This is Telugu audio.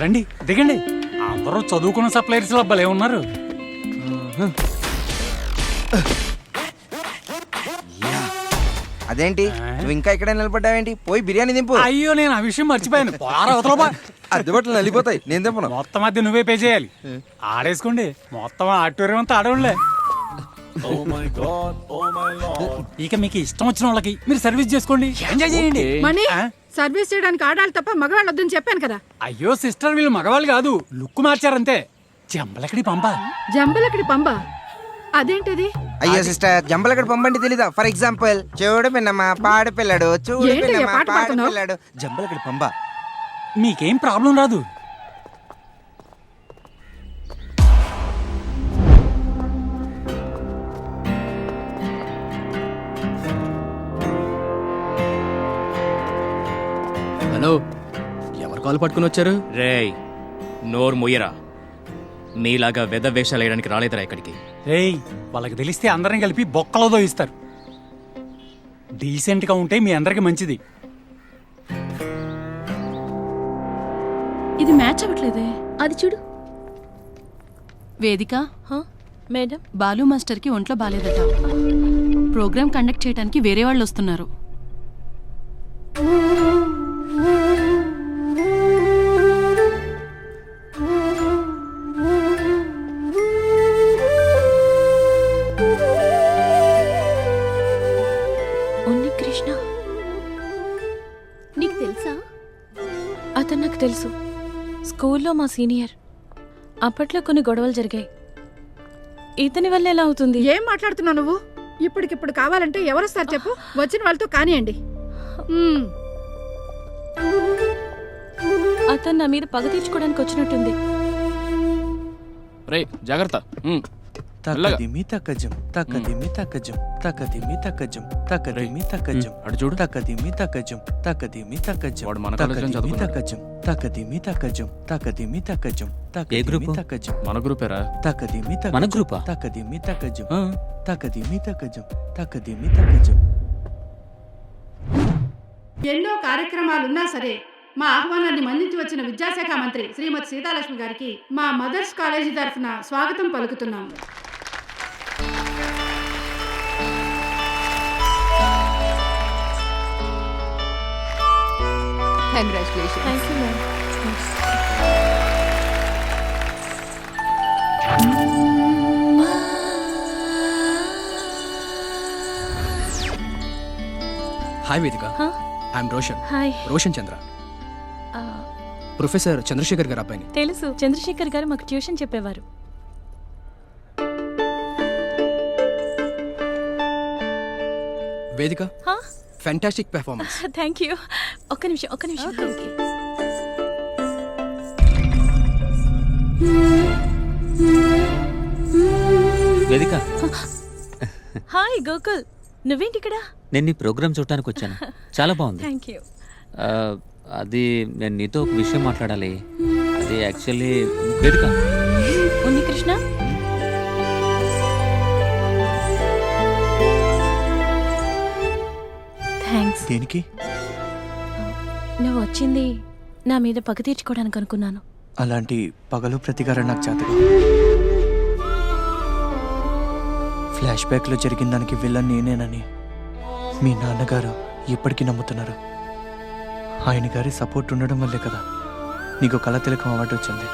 రండి దిగండి. అందరూ చదువుకున్న సప్లైర్స్ భలే ఉన్నారు. అదేంటి నువ్వు ఇంకా ఇక్కడ నిలబడ్డావేంటి? పోయి బిర్యానీ దింపు. అయ్యో నేను ఆ విషయం మర్చిపోయాను. అవతల అద్దెబట్టలు నలిపోతాయి, నేను దింపను. మొత్తం మధ్య నువ్వే పే చేయాలి. ఆడేసుకోండి, మొత్తం ఆడిటోరియం అంతా ఆడవాళ్ళే. ఇక మీకు ఇష్టం వచ్చిన వాళ్ళకి మీరు సర్వీస్ చేసుకోండి, ఎంజాయ్ చేయండి. మనీ సర్వీస్ చేయడానికి ఆడాలి తప్ప మగవాళ్ళు వద్దని చెప్పాను కదా. అయ్యో సిస్టర్, వీళ్ళు మగవాళ్ళు కాదు, లుక్ మార్చారంతే. జంబలకడి పంప. జంబలకడి పంబ అదేంటిది? అయ్యో సిస్టర్, జంబలకడి పంపండి తెలీదా? ఫర్ ఎగ్జాంపుల్, చూడు పిన్నమ్మా పాడు పిల్లడు, చూడు ఏంటి పిన్నమ్మా పాట పాడు పాడుతున్నావ్? పిల్లడు. జంబలకడి పంప. మీకేం ప్రాబ్లం రాదు. హలో, ఎవరు కాలు పట్టుకుని వచ్చారు? రేయ్, నోరు ముయ్యరా. మీలాగా వేషాలు వేయడానికి రాలేదురా ఇక్కడికి. రేయ్, వాళ్ళకి తెలిస్తే అందరం కలిపి బొక్కలో దోయిస్తారు. డీసెంట్ గా ఉంటే మీ అందరికి మంచిది. ఇది మ్యాచ్ అవ్వట్లేదే. అది చూడు. వేదిక మేడం, బాలు మాస్టర్ కి ఒంట్లో బాలేదట. ప్రోగ్రామ్ కండక్ట్ చేయడానికి వేరే వాళ్ళు వస్తున్నారు. ఉన్ని కృష్ణ నీకు తెలుసా? అతను నాకు తెలుసు. స్కూల్లో మా సీనియర్. అప్పట్లో కొన్ని గొడవలు జరిగాయి. ఇతని వల్ల ఎలా అవుతుంది? ఏం మాట్లాడుతున్నావు నువ్వు? ఇప్పటికిప్పుడు కావాలంటే ఎవరొస్తారు చెప్పు, వచ్చిన వాళ్ళతో కానియండి. అతను నా మీద పగ తీర్చుకోవడానికి వచ్చినట్టుంది. రే జాగ్రత్త. తకదిమి తకజం తకదిమి తకజం తకదిమి తకజం తకదిమి తకజం అటు చూడు. తకదిమి తకజం తకదిమి తకజం వాడు మన కాలేజీలో తకదిమి చదువుకున్నాడు. తకజం తకదిమి తకజం తకదిమి తకజం తకదిమి తకజం మన గ్రూపేరా? తకదిమి మన తకజం గ్రూపా? తకదిమి తకజం తకదిమి తకజం తకదిమి తకజం. ఎన్నో కార్యక్రమాలున్నా సరే మా ఆహ్వానాన్ని మన్నించి వచ్చిన విద్యాశాఖ మంత్రి శ్రీమతి సీతాలక్ష్మి గారికి మా మదర్స్ కాలేజీ తరఫున స్వాగతం పలుకుతున్నాం. Thank you ma'am. Hi Vedika, Huh? I'm Roshan. Hi. Roshan Chandra, ఆ, ప్రొఫెసర్ చంద్రశేఖర్ గారు అబ్బాయిని. తెలుసు, చంద్రశేఖర్ గారు మాకు ట్యూషన్ చెప్పేవారు. వేదిక, ఫ్యాంటాస్టిక్ పెర్ఫార్మెన్స్. Thank you. ఒక్క నిమిషం. ఓకే. వేదిక, హాయ్ గోకుల్, నువ్వేంటి ఇక్కడ? నేను నీ ప్రోగ్రామ్ చూడటానికి వచ్చాను. చాలా బాగుంది. Thank you. ఆ, అది నేను నీతో ఒక విషయం మాట్లాడాలి. అది యాక్చువల్లీ వేదిక. ఉన్ని కృష్ణ, థ్యాంక్స్. దేనికి? నువ్వు వచ్చింది నా మీద పగ తీర్చుకోవడానికి అనుకున్నాను. అలాంటి పగలు ప్రతీకారం నాకు చేతగా. ఫ్లాష్ బ్యాక్లో జరిగిన దానికి విలన్ నేనేనని మీ నాన్నగారు ఇప్పటికీ నమ్ముతున్నారు. ఆయన గారి సపోర్ట్ ఉండడం వల్లే కదా నీకు కళ తిలకం అవార్డు వచ్చింది.